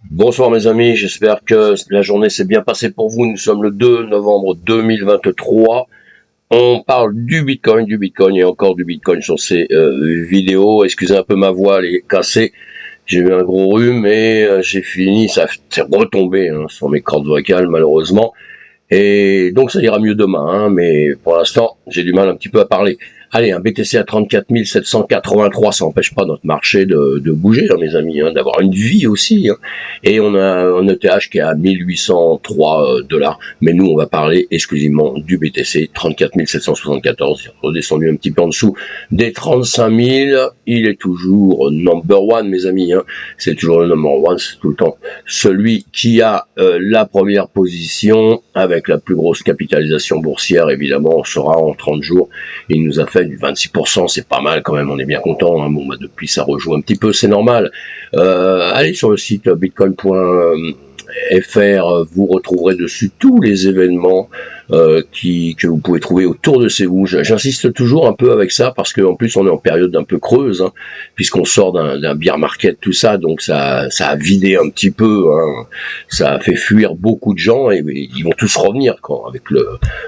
Bonsoir mes amis, j'espère que la journée s'est bien passée pour vous. Nous sommes le 2 novembre 2023. On parle du Bitcoin et encore du Bitcoin sur ces vidéos. Excusez un peu ma voix, elle est cassée. J'ai eu un gros rhume et j'ai fini, ça s'est retombé sur mes cordes vocales malheureusement. Et donc ça ira mieux demain, mais pour l'instant j'ai du mal un petit peu à parler. Allez, un BTC à 34 783, ça n'empêche pas notre marché de bouger, mes amis, d'avoir une vie aussi. Et on a un ETH qui est à 1803 dollars. Mais nous, on va parler exclusivement du BTC, 34 774. Il est redescendu un petit peu en dessous des 35 000. Il est toujours number one, mes amis. C'est toujours le number one, c'est tout le temps celui qui a la première position avec la plus grosse capitalisation boursière. Évidemment, on sera en 30 jours. Il nous a fait du 26%, c'est pas mal quand même, on est bien content. Bon, depuis ça rejoue un petit peu, c'est normal. Allez sur le site bitcoin.fr, vous retrouverez dessus tous les événements que vous pouvez trouver autour de ces bouges. J'insiste toujours un peu avec ça parce qu'en plus on est en période un peu creuse, puisqu'on sort d'un bear market, tout ça, donc ça a vidé un petit peu, ça a fait fuir beaucoup de gens et ils vont tous revenir avec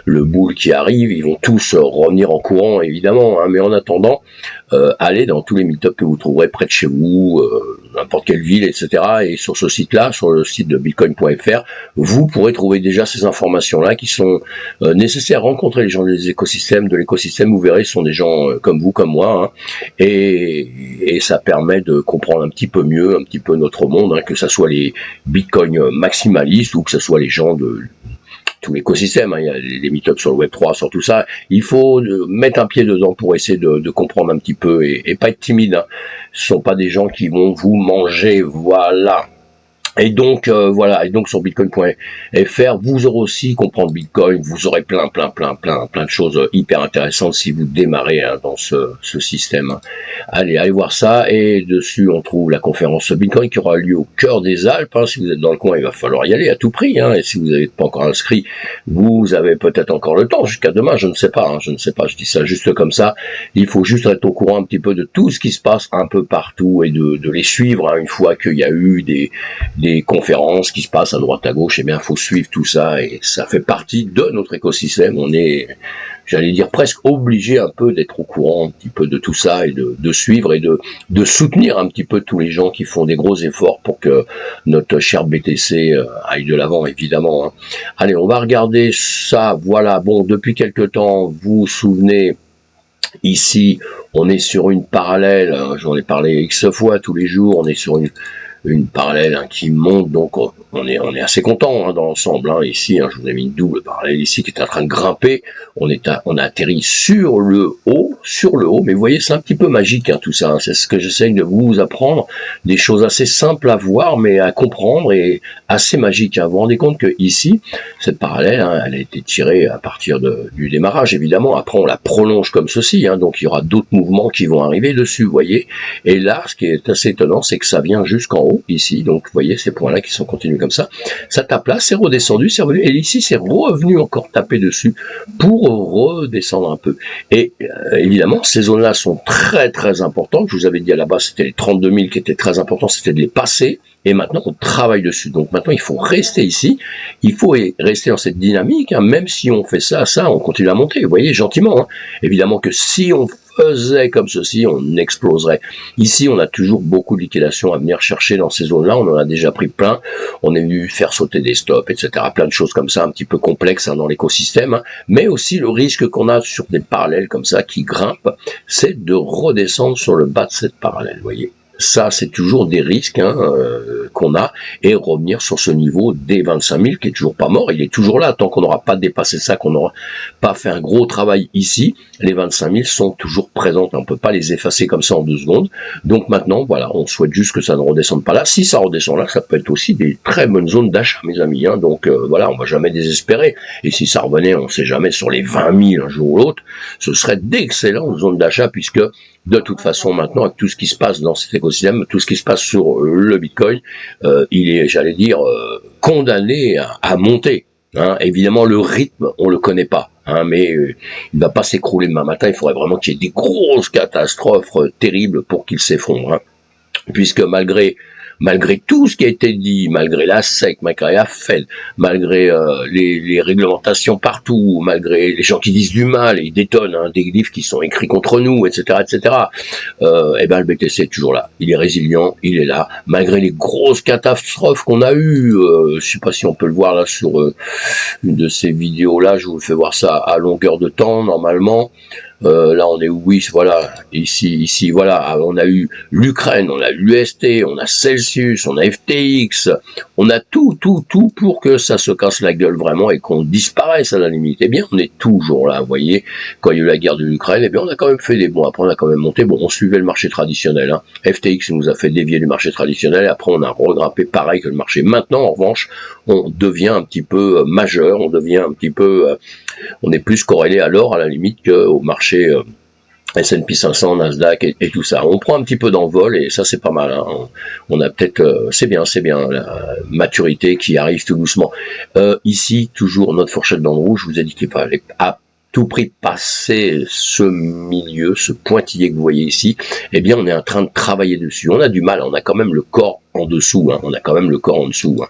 le bull qui arrive, ils vont tous revenir en courant évidemment, mais en attendant, allez dans tous les meet-ups que vous trouverez près de chez vous, n'importe quelle ville, etc. Et sur ce site-là, sur le site de bitcoin.fr, vous pourrez trouver déjà ces informations-là qui sont nécessaires. Rencontrer les gens des écosystèmes, de l'écosystème, vous verrez, ce sont des gens comme vous, comme moi, et ça permet de comprendre un petit peu mieux, un petit peu notre monde, que ça soit les bitcoins maximalistes ou que ce soit les gens de tout l'écosystème, il y a les meet-ups sur le Web3, sur tout ça. Il faut mettre un pied dedans pour essayer de comprendre un petit peu et pas être timide. Ce sont pas des gens qui vont vous manger, voilà. Et donc voilà, et donc sur bitcoin.fr, vous aurez aussi comprendre Bitcoin, vous aurez plein de choses hyper intéressantes si vous démarrez dans ce système. Allez voir ça, et dessus on trouve la conférence Bitcoin qui aura lieu au cœur des Alpes. Si vous êtes dans le coin, il va falloir y aller à tout prix, et si vous n'êtes pas encore inscrit, vous avez peut-être encore le temps jusqu'à demain, je ne sais pas, je dis ça juste comme ça. Il faut juste être au courant un petit peu de tout ce qui se passe un peu partout et de les suivre, une fois qu'il y a eu des conférences qui se passent à droite à gauche, bien, faut suivre tout ça, et ça fait partie de notre écosystème. On est, j'allais dire, presque obligé un peu d'être au courant un petit peu de tout ça, et de suivre et de soutenir un petit peu tous les gens qui font des gros efforts pour que notre cher BTC aille de l'avant, évidemment. Allez, on va regarder ça. Voilà, bon, depuis quelque temps, vous vous souvenez, ici, on est sur une parallèle, j'en ai parlé X fois tous les jours, on est sur une parallèle qui monte, donc on est assez content dans l'ensemble. Ici, je vous ai mis une double parallèle ici qui est en train de grimper. On a atterri sur le haut, mais vous voyez, c'est un petit peu magique tout ça. C'est ce que j'essaye de vous apprendre, des choses assez simples à voir, mais à comprendre, et assez magiques. Vous vous rendez compte que ici, cette parallèle, elle a été tirée à partir du démarrage, évidemment. Après, on la prolonge comme ceci, donc il y aura d'autres mouvements qui vont arriver dessus, vous voyez. Et là, ce qui est assez étonnant, c'est que ça vient jusqu'en haut, ici. Donc, vous voyez, ces points-là qui sont continus comme ça. Ça tape là, c'est redescendu, c'est revenu. Et ici, c'est revenu encore taper dessus pour redescendre un peu. Et évidemment, ces zones-là sont très importantes. Je vous avais dit à la base, c'était les 32 000 qui étaient très importants, c'était de les passer. Et maintenant, on travaille dessus. Donc maintenant, il faut rester ici. Il faut rester dans cette dynamique. Même si on fait ça, on continue à monter. Vous voyez, gentiment. Évidemment que si on faisait comme ceci, on exploserait. Ici, on a toujours beaucoup de liquidations à venir chercher dans ces zones-là. On en a déjà pris plein. On est venu faire sauter des stops, etc. Plein de choses comme ça, un petit peu complexes dans l'écosystème. Mais aussi, le risque qu'on a sur des parallèles comme ça qui grimpent, c'est de redescendre sur le bas de cette parallèle, vous voyez. Ça, c'est toujours des risques qu'on a, et revenir sur ce niveau des 25 000 qui est toujours pas mort. Il est toujours là tant qu'on n'aura pas dépassé ça, qu'on n'aura pas fait un gros travail ici. Les 25 000 sont toujours présentes. On peut pas les effacer comme ça en 2 secondes. Donc maintenant, voilà, on souhaite juste que ça ne redescende pas là. Si ça redescend là, ça peut être aussi des très bonnes zones d'achat, mes amis. Donc voilà, on va jamais désespérer. Et si ça revenait, on sait jamais, sur les 20 000 un jour ou l'autre, ce serait d'excellentes zones d'achat, puisque de toute façon, maintenant, avec tout ce qui se passe dans cet écosystème, tout ce qui se passe sur le Bitcoin, il est, j'allais dire, condamné à monter. Évidemment, le rythme, on le connaît pas, mais il va pas s'écrouler demain matin. Il faudrait vraiment qu'il y ait des grosses catastrophes terribles pour qu'il s'effondre, puisque malgré malgré tout ce qui a été dit, malgré la SEC, malgré la Fed, malgré les réglementations partout, malgré les gens qui disent du mal, et ils détonnent hein, des livres qui sont écrits contre nous, etc., etc. Et ben le BTC est toujours là. Il est résilient, il est là, malgré les grosses catastrophes qu'on a eues. Je sais pas si on peut le voir là sur une de ces vidéos là. Je vous fais voir ça à longueur de temps normalement. Là on est oui voilà ici voilà on a eu l'Ukraine, on a l'UST, on a Celsius, on a FTX, on a tout pour que ça se casse la gueule vraiment et qu'on disparaisse à la limite. Eh bien on est toujours là, vous voyez, quand il y a eu la guerre de l'Ukraine, eh bien on a quand même fait des bons, après on a quand même monté, bon on suivait le marché traditionnel, hein. FTX nous a fait dévier du marché traditionnel et après on a regrimpé pareil que le marché. Maintenant en revanche on devient un petit peu majeur, on devient un petit peu on est plus corrélé à l'or à la limite qu'au marché S&P 500, Nasdaq et tout ça. On prend un petit peu d'envol et ça c'est pas mal. Hein. On a peut-être, c'est bien la maturité qui arrive tout doucement. Ici toujours notre fourchette dans le rouge. Je vous ai dit qu'il fallait à tout prix passer ce milieu, ce pointillé que vous voyez ici. Eh bien on est en train de travailler dessus. On a du mal, on a quand même le corps en dessous, hein. On a quand même le corps en dessous. Hein.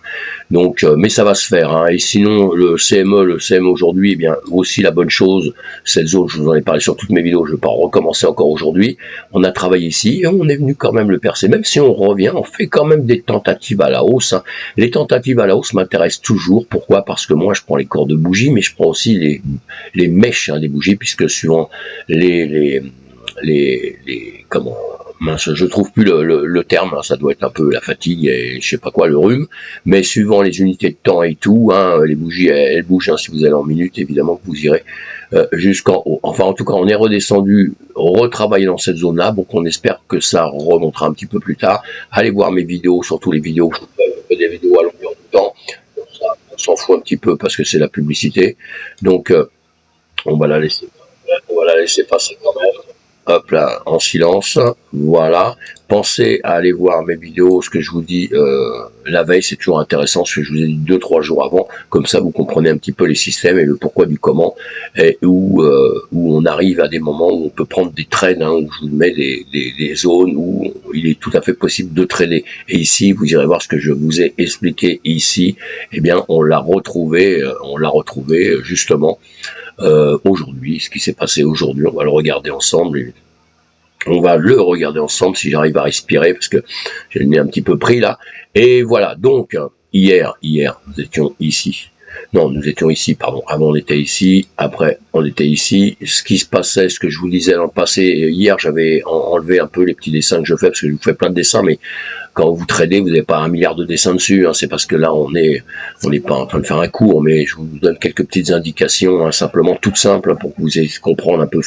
Donc, mais ça va se faire. Hein. Et sinon, le CME aujourd'hui, eh bien aussi la bonne chose, cette zone, je vous en ai parlé sur toutes mes vidéos, je ne vais pas recommencer encore aujourd'hui. On a travaillé ici et on est venu quand même le percer. Même si on revient, on fait quand même des tentatives à la hausse. Hein. Les tentatives à la hausse m'intéressent toujours. Pourquoi? Parce que moi, je prends les corps de bougies, mais je prends aussi les mèches hein, des bougies, puisque suivant les comment mince, je trouve plus le terme, hein, ça doit être un peu la fatigue et je sais pas quoi, le rhume, mais suivant les unités de temps et tout, hein, les bougies elles bougent, hein, si vous allez en minutes, évidemment que vous irez jusqu'en haut. Enfin en tout cas on est redescendu, retravailler dans cette zone là, donc on espère que ça remontera un petit peu plus tard. Allez voir mes vidéos, surtout les vidéos, je fais des vidéos à longueur de temps, ça, on s'en fout un petit peu parce que c'est la publicité, donc on va la laisser passer quand même. Hop là, en silence, voilà. Pensez à aller voir mes vidéos, ce que je vous dis la veille, c'est toujours intéressant, ce que je vous ai dit 2-3 jours avant, comme ça vous comprenez un petit peu les systèmes et le pourquoi du comment, et où on arrive à des moments où on peut prendre des trades, hein, où je vous mets des zones où il est tout à fait possible de trader. Et ici, vous irez voir ce que je vous ai expliqué ici, eh bien on l'a retrouvé justement aujourd'hui, ce qui s'est passé aujourd'hui, on va le regarder ensemble et on va le regarder ensemble si j'arrive à respirer parce que j'ai le nez un petit peu pris là. Et voilà, donc hier, nous étions ici. Non, nous étions ici, pardon. Avant, on était ici. Après, on était ici. Ce qui se passait, ce que je vous disais dans le passé, hier, j'avais enlevé un peu les petits dessins que je fais, parce que je vous fais plein de dessins, mais quand vous tradez, vous n'avez pas 1 milliard de dessins dessus. Hein. C'est parce que là, on n'est pas en train de faire un cours, mais je vous donne quelques petites indications, hein, simplement toutes simples, pour que vous ayez comprendre un peu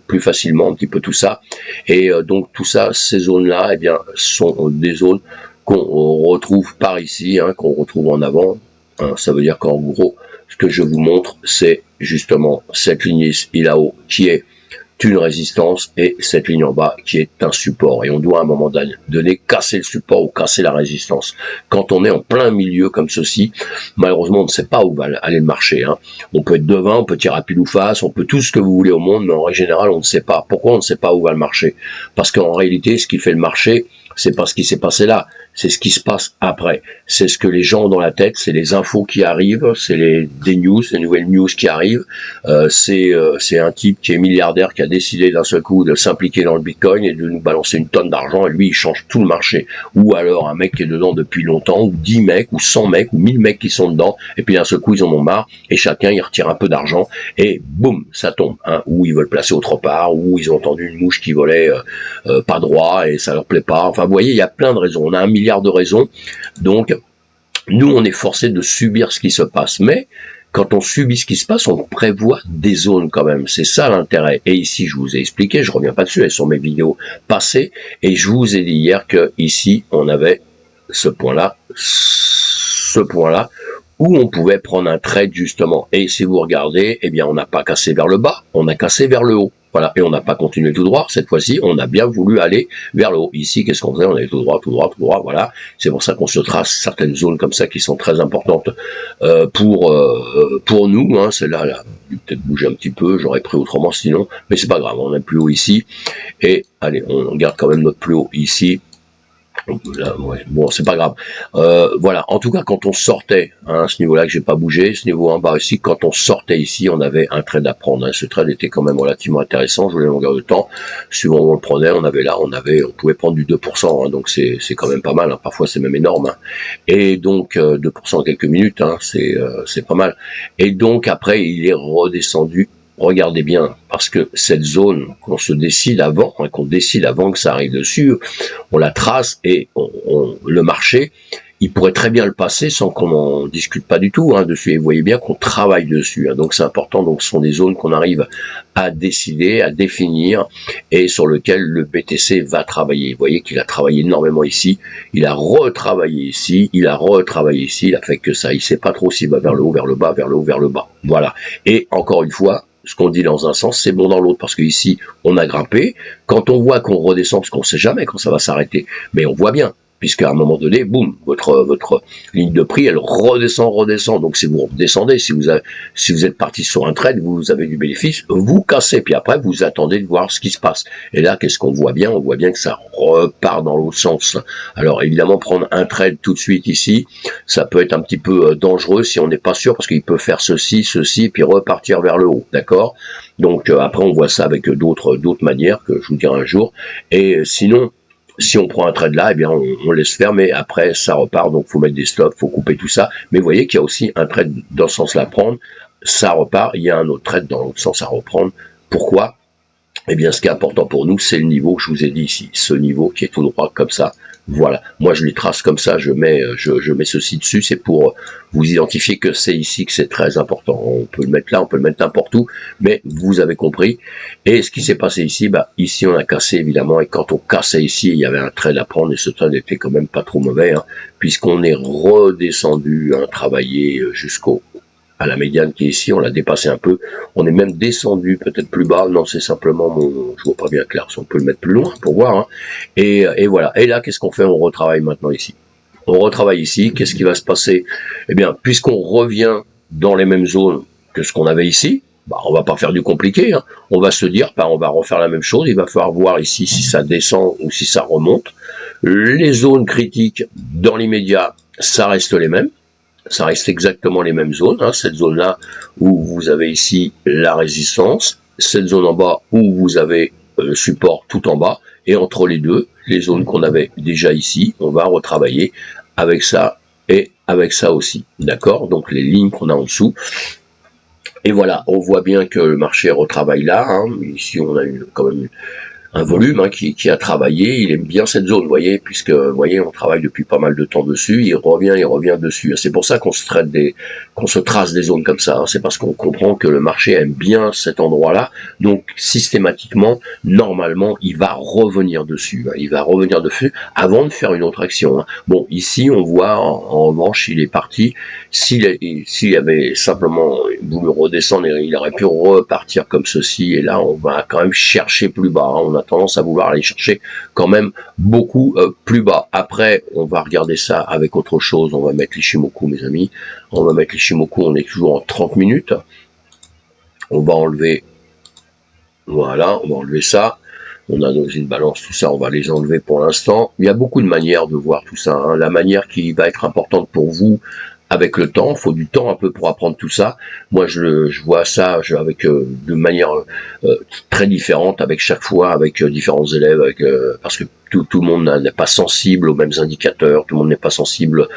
plus facilement un petit peu tout ça. Et donc, tout ça, ces zones-là, eh bien, sont des zones qu'on retrouve par ici, hein, qu'on retrouve en avant. Hein, ça veut dire qu'en gros, ce que je vous montre, c'est justement cette ligne ici là-haut qui est une résistance et cette ligne en bas qui est un support. Et on doit à un moment donné casser le support ou casser la résistance. Quand on est en plein milieu comme ceci, malheureusement, on ne sait pas où va aller le marché. Hein. On peut être devant, on peut tirer à pile ou face, on peut tout ce que vous voulez au monde, mais en règle générale, on ne sait pas. Pourquoi on ne sait pas où va le marché? Parce qu'en réalité, ce qui fait le marché, c'est pas ce qui s'est passé là, c'est ce qui se passe après. C'est ce que les gens ont dans la tête, c'est les infos qui arrivent, c'est des news, les nouvelles news qui arrivent. C'est un type qui est milliardaire qui a décidé d'un seul coup de s'impliquer dans le Bitcoin et de nous balancer une tonne d'argent et lui il change tout le marché. Ou alors un mec qui est dedans depuis longtemps, ou 10 mecs, ou 100 mecs, ou 1000 mecs qui sont dedans et puis d'un seul coup ils en ont marre et chacun il retire un peu d'argent et boum, ça tombe. Hein. Ou ils veulent placer autre part, ou ils ont entendu une mouche qui volait pas droit et ça leur plaît pas. Enfin vous voyez, il y a plein de raisons. On a 1 milliard de raisons. Donc nous on est forcé de subir ce qui se passe. Mais quand on subit ce qui se passe, on prévoit des zones quand même. C'est ça l'intérêt. Et ici, je vous ai expliqué, je reviens pas dessus, elles sont mes vidéos passées. Et je vous ai dit hier que ici, on avait ce point-là, où on pouvait prendre un trade justement. Et si vous regardez, eh bien, on n'a pas cassé vers le bas, on a cassé vers le haut. Voilà, et on n'a pas continué tout droit. Cette fois-ci, on a bien voulu aller vers le haut. Ici, qu'est-ce qu'on faisait? On allait tout droit, voilà. C'est pour ça qu'on se trace certaines zones comme ça qui sont très importantes pour nous. Hein. Celle-là, là, peut-être bouger un petit peu, j'aurais pris autrement sinon, mais c'est pas grave, on est plus haut ici. Et allez, on garde quand même notre plus haut ici. Là, ouais, bon, c'est pas grave. Voilà. En tout cas, quand on sortait, hein, ce niveau-là que j'ai pas bougé, ce niveau en bas ici, quand on sortait ici, on avait un trade à prendre. Hein. Ce trade était quand même relativement intéressant. Je voulais longueur de temps. Suivant où on le prenait, on pouvait prendre du 2%. Hein, donc c'est quand même pas mal. Hein. Parfois c'est même énorme. Hein. Et donc 2% en quelques minutes, hein, c'est pas mal. Et donc après, il est redescendu. Regardez bien, parce que cette zone qu'on se décide avant, hein, qu'on décide avant que ça arrive dessus, on la trace et le marché, il pourrait très bien le passer sans qu'on en discute pas du tout hein, dessus. Et vous voyez bien qu'on travaille dessus. Hein, donc c'est important. Donc ce sont des zones qu'on arrive à décider, à définir et sur lesquelles le BTC va travailler. Vous voyez qu'il a travaillé énormément ici. Il a retravaillé ici. Il a retravaillé ici. Il a fait que ça. Il sait pas trop s'il va vers le haut, vers le bas, vers le haut, vers le bas. Voilà. Et encore une fois, ce qu'on dit dans un sens, c'est bon dans l'autre, parce que ici, on a grimpé. Quand on voit qu'on redescend, parce qu'on sait jamais quand ça va s'arrêter, mais on voit bien, puisqu'à un moment donné, boum, votre ligne de prix, elle redescend. Donc si vous redescendez, si vous êtes parti sur un trade, vous avez du bénéfice, vous cassez, puis après vous attendez de voir ce qui se passe. Et là, qu'est-ce qu'on voit bien? On voit bien que ça repart dans l'autre sens. Alors évidemment, prendre un trade tout de suite ici, ça peut être un petit peu dangereux si on n'est pas sûr, parce qu'il peut faire ceci, puis repartir vers le haut, d'accord? Donc après, on voit ça avec d'autres manières que je vous dirai un jour. Et sinon, si on prend un trade là, eh bien on laisse faire, mais après ça repart, donc faut mettre des stops, faut couper tout ça. Mais vous voyez qu'il y a aussi un trade dans ce sens-là à prendre, ça repart, il y a un autre trade dans l'autre sens à reprendre. Pourquoi? Eh bien, ce qui est important pour nous, c'est le niveau que je vous ai dit ici, ce niveau qui est tout droit comme ça. Voilà. Moi, je les trace comme ça, je mets ceci dessus, c'est pour vous identifier que c'est ici que c'est très important. On peut le mettre là, on peut le mettre n'importe où, mais vous avez compris. Et ce qui s'est passé ici, bah, ici, on a cassé, évidemment, et quand on cassait ici, il y avait un trade à prendre, et ce trade était quand même pas trop mauvais, hein, puisqu'on est redescendu, hein, travailler jusqu'au à la médiane qui est ici, on l'a dépassé un peu, on est même descendu peut-être plus bas, non c'est simplement je vois pas bien clair, si on peut le mettre plus loin pour voir, hein. Et voilà, et là qu'est-ce qu'on fait? On retravaille maintenant ici. On retravaille ici, qu'est-ce qui va se passer? Eh bien, puisqu'on revient dans les mêmes zones que ce qu'on avait ici, bah, on va pas faire du compliqué, hein. On va se dire, bah, on va refaire la même chose, il va falloir voir ici si ça descend ou si ça remonte. Les zones critiques, dans l'immédiat, ça reste les mêmes. Ça reste exactement les mêmes zones, hein, cette zone-là où vous avez ici la résistance, cette zone en bas où vous avez le support tout en bas, et entre les deux, les zones qu'on avait déjà ici, on va retravailler avec ça et avec ça aussi, d'accord? Donc les lignes qu'on a en dessous. Et voilà, on voit bien que le marché retravaille là, hein. Ici on a quand même un volume hein, qui a travaillé, il aime bien cette zone, vous voyez, puisque vous voyez, on travaille depuis pas mal de temps dessus, il revient dessus. C'est pour ça qu'on se trace des zones comme ça. Hein. C'est parce qu'on comprend que le marché aime bien cet endroit-là, donc systématiquement, normalement, il va revenir dessus. Hein. Il va revenir dessus avant de faire une autre action. Hein. Bon, ici, on voit en revanche, il est parti. S'il avait simplement voulu redescendre, il aurait pu repartir comme ceci. Et là, on va quand même chercher plus bas. Hein. On a tendance à vouloir aller chercher quand même beaucoup plus bas. Après, on va regarder ça avec autre chose. On va mettre l'Ichimoku, mes amis. On va mettre l'Ichimoku. On est toujours en 30 minutes. On va enlever, voilà, on va enlever ça. On a dans une balance, tout ça, on va les enlever pour l'instant. Il y a beaucoup de manières de voir tout ça. Hein. La manière qui va être importante pour vous, avec le temps, il faut du temps un peu pour apprendre tout ça. Moi, je vois ça avec de manière très différente, avec chaque fois, avec différents élèves, parce que tout le monde n'est pas sensible aux mêmes indicateurs, tout le monde n'est pas sensible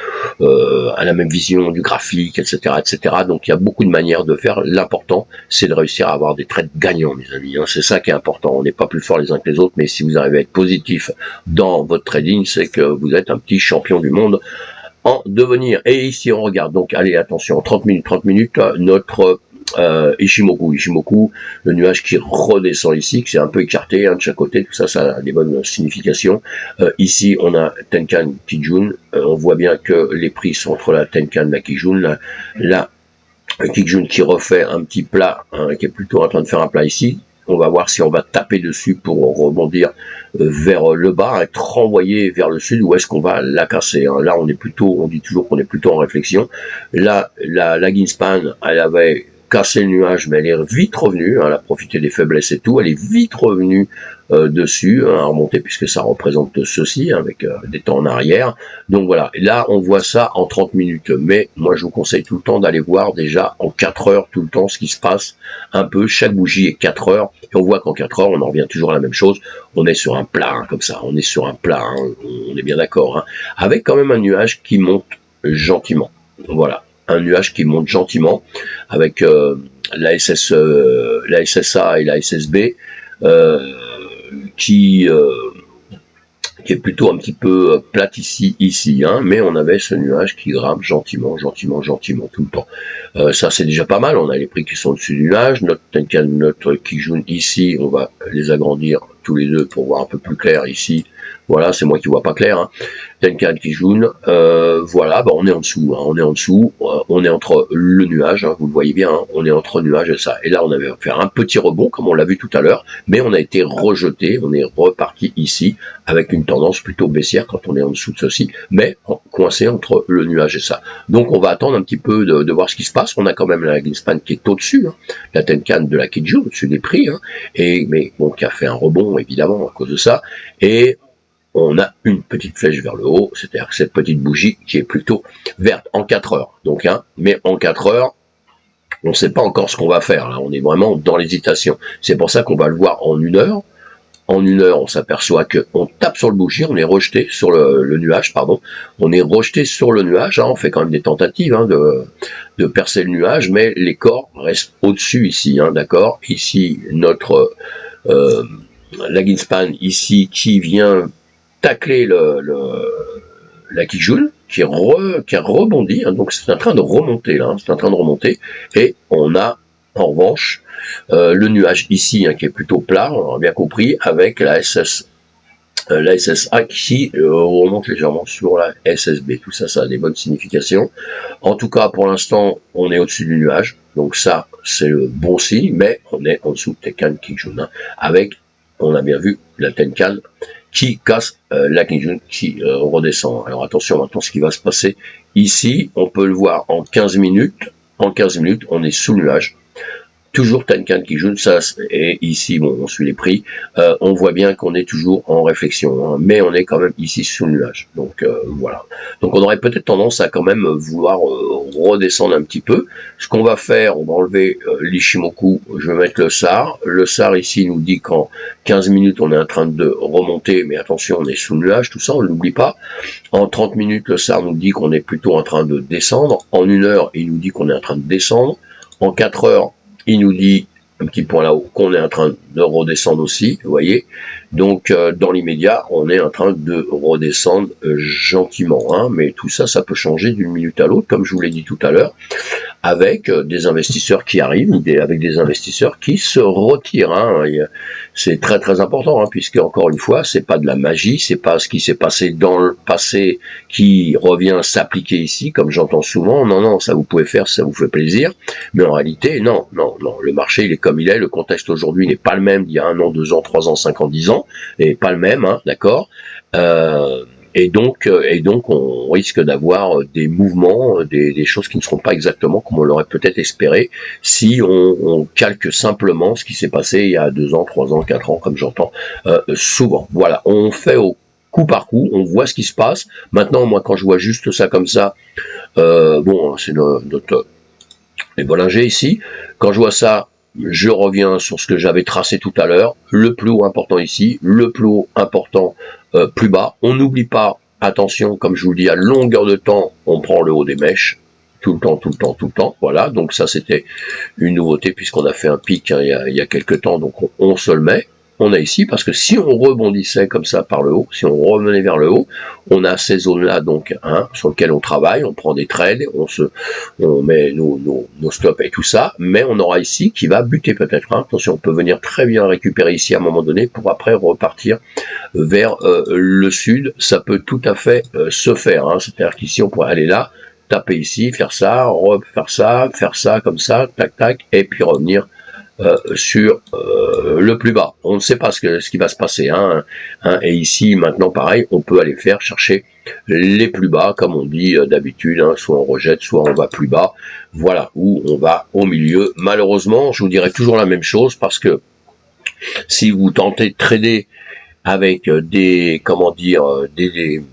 à la même vision du graphique, etc., etc. Donc, il y a beaucoup de manières de faire. L'important, c'est de réussir à avoir des trades gagnants, mes amis. Hein. C'est ça qui est important. On n'est pas plus fort les uns que les autres, mais si vous arrivez à être positif dans votre trading, c'est que vous êtes un petit champion du monde en devenir. Et ici, on regarde. Donc, allez, attention, 30 minutes, notre Ichimoku, le nuage qui redescend ici, qui s'est un peu écarté hein, de chaque côté, tout ça, ça a des bonnes significations. Ici, on a Tenkan Kijun. On voit bien que les prix sont entre la Tenkan et la Kijun. La Kijun qui refait un petit plat, hein, qui est plutôt en train de faire un plat ici. On va voir si on va taper dessus pour rebondir vers le bas, être renvoyé vers le sud, ou est-ce qu'on va la casser. Hein. Là, on dit toujours qu'on est plutôt en réflexion. Là, la Ginspan, elle avait cassé le nuage, mais elle est vite revenue, hein, elle a profité des faiblesses et tout, elle est vite revenue dessus, hein, à remonter, puisque ça représente ceci, hein, avec des temps en arrière. Donc voilà, et là on voit ça en 30 minutes, mais moi je vous conseille tout le temps d'aller voir déjà en 4 heures tout le temps ce qui se passe, un peu, chaque bougie est 4 heures, et on voit qu'en 4 heures on en revient toujours à la même chose, on est sur un plat, hein, comme ça, on est sur un plat, hein, on est bien d'accord, hein, avec quand même un nuage qui monte gentiment, voilà, un nuage qui monte gentiment, avec la SSA et la SSB, qui est plutôt un petit peu plate ici, hein, mais on avait ce nuage qui grimpe gentiment tout le temps. Ça c'est déjà pas mal, on a les prix qui sont au-dessus du nuage, notre Tenkan, notre Kijun ici, on va les agrandir tous les deux pour voir un peu plus clair ici. Voilà, c'est moi qui vois pas clair, hein. Tenkan, Kijun, voilà, bah on est en dessous, hein, on est en dessous, on est entre le nuage, hein, vous le voyez bien, hein, on est entre nuage et ça. Et là, on avait fait un petit rebond, comme on l'a vu tout à l'heure, mais on a été rejeté, on est reparti ici, avec une tendance plutôt baissière quand on est en dessous de ceci, mais coincé entre le nuage et ça. Donc on va attendre un petit peu de voir ce qui se passe. On a quand même la Greenspan qui est au-dessus, hein, la Tenkan de la Kijun, au-dessus des prix, hein, mais bon, qui a fait un rebond, évidemment, à cause de ça, et on a une petite flèche vers le haut, c'est-à-dire cette petite bougie qui est plutôt verte en 4 heures. Donc, hein, mais en 4 heures, on ne sait pas encore ce qu'on va faire. Là, on est vraiment dans l'hésitation. C'est pour ça qu'on va le voir en 1 heure. En 1 heure, on s'aperçoit qu'on tape sur le bougie, on est rejeté sur le nuage, pardon. On est rejeté sur le nuage, hein, on fait quand même des tentatives, hein, de percer le nuage, mais les corps restent au-dessus ici, hein, d'accord. Ici, notre la Greenspan ici qui vient tacler la Kijun, qui a rebondi, hein, donc c'est en train de remonter là, hein, c'est en train de remonter, et on a en revanche le nuage ici, hein, qui est plutôt plat, on a bien compris, avec la SSA qui remonte légèrement sur la SSB. Tout ça, ça a des bonnes significations. En tout cas, pour l'instant, on est au-dessus du nuage, donc ça, c'est le bon signe, mais on est en dessous de Tenkan Kijun, hein, avec, on a bien vu, la Tenkan qui casse la Kijun qui redescend. Alors attention maintenant ce qui va se passer ici, on peut le voir en 15 minutes. En 15 minutes, on est sous le nuage. Toujours Tenkan Kijun, ça, et ici, bon, on suit les prix, on voit bien qu'on est toujours en réflexion, hein, mais on est quand même ici sous le nuage. Donc voilà. Donc on aurait peut-être tendance à quand même vouloir redescendre un petit peu. Ce qu'on va faire, on va enlever l'Ishimoku, je vais mettre le SAR. Le SAR ici nous dit qu'en 15 minutes, on est en train de remonter, mais attention, on est sous le nuage, tout ça, on ne l'oublie pas. En 30 minutes, le SAR nous dit qu'on est plutôt en train de descendre. En 1 heure, il nous dit qu'on est en train de descendre. En 4 heures, il nous dit, un petit point là-haut, qu'on est en train de redescendre aussi, vous voyez. Donc, dans l'immédiat, on est en train de redescendre gentiment, hein, mais tout ça, ça peut changer d'une minute à l'autre, comme je vous l'ai dit tout à l'heure, avec des investisseurs qui arrivent, avec des investisseurs qui se retirent, hein. C'est très très important, hein, puisque encore une fois, c'est pas de la magie, c'est pas ce qui s'est passé dans le passé qui revient s'appliquer ici, comme j'entends souvent. Non, non, ça vous pouvez faire, ça vous fait plaisir, mais en réalité, non, non, non. Le marché, il est comme il est. Le contexte aujourd'hui n'est pas le même d'il y a 1 an, 2 ans, 3 ans, 5 ans, 10 ans, et pas le même, hein, d'accord. Et donc, on risque d'avoir des mouvements, des choses qui ne seront pas exactement comme on l'aurait peut-être espéré si on calque simplement ce qui s'est passé il y a 2 ans, 3 ans, 4 ans, comme j'entends souvent. Voilà, on fait au coup par coup, on voit ce qui se passe. Maintenant, moi, quand je vois juste ça comme ça, bon, c'est notre les Bollinger ici. Quand je vois ça, je reviens sur ce que j'avais tracé tout à l'heure. Le plus haut important ici, le plus haut important plus bas. On n'oublie pas, attention, comme je vous le dis, à longueur de temps, on prend le haut des mèches. Tout le temps, tout le temps, tout le temps. Voilà, donc ça c'était une nouveauté puisqu'on a fait un pic, hein, il y a quelques temps, donc on se le met. On a ici, parce que si on rebondissait comme ça par le haut, si on revenait vers le haut, on a ces zones-là donc, hein, sur lesquelles on travaille, on prend des trades, on met nos stops et tout ça, mais on aura ici qui va buter peut-être, hein. Attention, on peut venir très bien récupérer ici à un moment donné pour après repartir vers le sud. Ça peut tout à fait se faire, hein. C'est-à-dire qu'ici on pourrait aller là, taper ici, faire ça, refaire ça, faire ça comme ça, tac tac, et puis revenir sur le plus bas. On ne sait pas ce qui va se passer, hein, et ici maintenant pareil, on peut aller faire chercher les plus bas, comme on dit d'habitude, hein, soit on rejette, soit on va plus bas, voilà, ou on va au milieu. Malheureusement, je vous dirais toujours la même chose, parce que si vous tentez de trader avec des, comment dire, des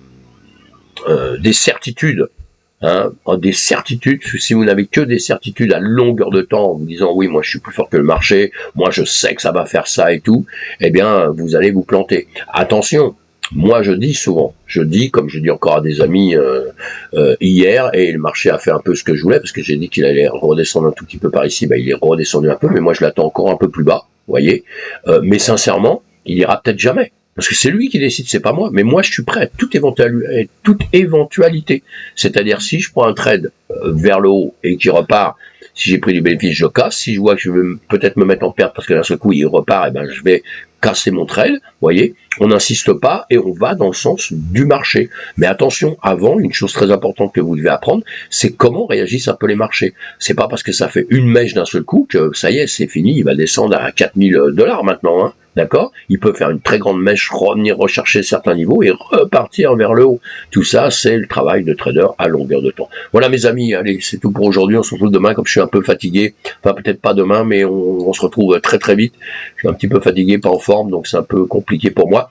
certitudes, hein, des certitudes, si vous n'avez que des certitudes à longueur de temps, en vous disant oui, moi je suis plus fort que le marché, moi je sais que ça va faire ça et tout, eh bien vous allez vous planter. Attention, moi je dis souvent, comme je dis encore à des amis hier, et le marché a fait un peu ce que je voulais, parce que j'ai dit qu'il allait redescendre un tout petit peu par ici, il est redescendu un peu, mais moi je l'attends encore un peu plus bas, vous voyez, mais sincèrement, il ira peut-être jamais. Parce que c'est lui qui décide, c'est pas moi. Mais moi, je suis prêt à toute éventualité. C'est-à-dire, si je prends un trade vers le haut et qui repart, si j'ai pris du bénéfice, je casse. Si je vois que je vais peut-être me mettre en perte parce que d'un seul coup, il repart, et ben, je vais casser mon trade. Vous voyez, on n'insiste pas et on va dans le sens du marché. Mais attention, avant, une chose très importante que vous devez apprendre, c'est comment réagissent un peu les marchés. C'est pas parce que ça fait une mèche d'un seul coup que ça y est, c'est fini, il va descendre à 4000 $ maintenant, hein. D'accord? Il peut faire une très grande mèche, revenir rechercher certains niveaux et repartir vers le haut. Tout ça, c'est le travail de trader à longueur de temps. Voilà mes amis, allez, c'est tout pour aujourd'hui. On se retrouve demain, comme je suis un peu fatigué. Enfin, peut-être pas demain, mais on se retrouve très très vite. Je suis un petit peu fatigué, pas en forme, donc c'est un peu compliqué pour moi.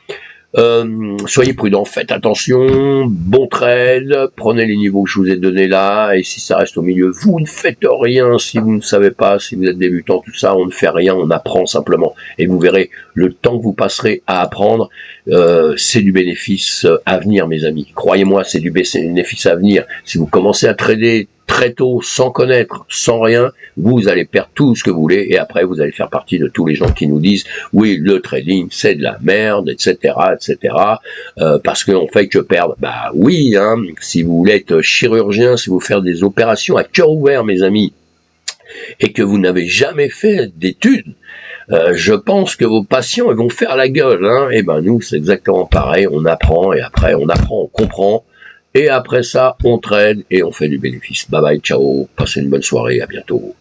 Soyez prudents, faites attention, bon trade, prenez les niveaux que je vous ai donnés là, et si ça reste au milieu, vous ne faites rien si vous ne savez pas, si vous êtes débutant, tout ça, on ne fait rien, on apprend simplement. Et vous verrez, le temps que vous passerez à apprendre, c'est du bénéfice à venir, mes amis. Croyez-moi, c'est du bénéfice à venir. Si vous commencez à trader très tôt, sans connaître, sans rien, vous allez perdre tout ce que vous voulez, et après vous allez faire partie de tous les gens qui nous disent oui, le trading c'est de la merde, etc., parce qu'on fait que perdre. Bah oui, hein, si vous voulez être chirurgien, si vous faites des opérations à cœur ouvert, mes amis, et que vous n'avez jamais fait d'études, je pense que vos patients ils vont faire la gueule, hein. Et ben nous c'est exactement pareil, on apprend, et après on apprend, on comprend. Et après ça, on trade et on fait du bénéfice. Bye bye, ciao, passez une bonne soirée, à bientôt.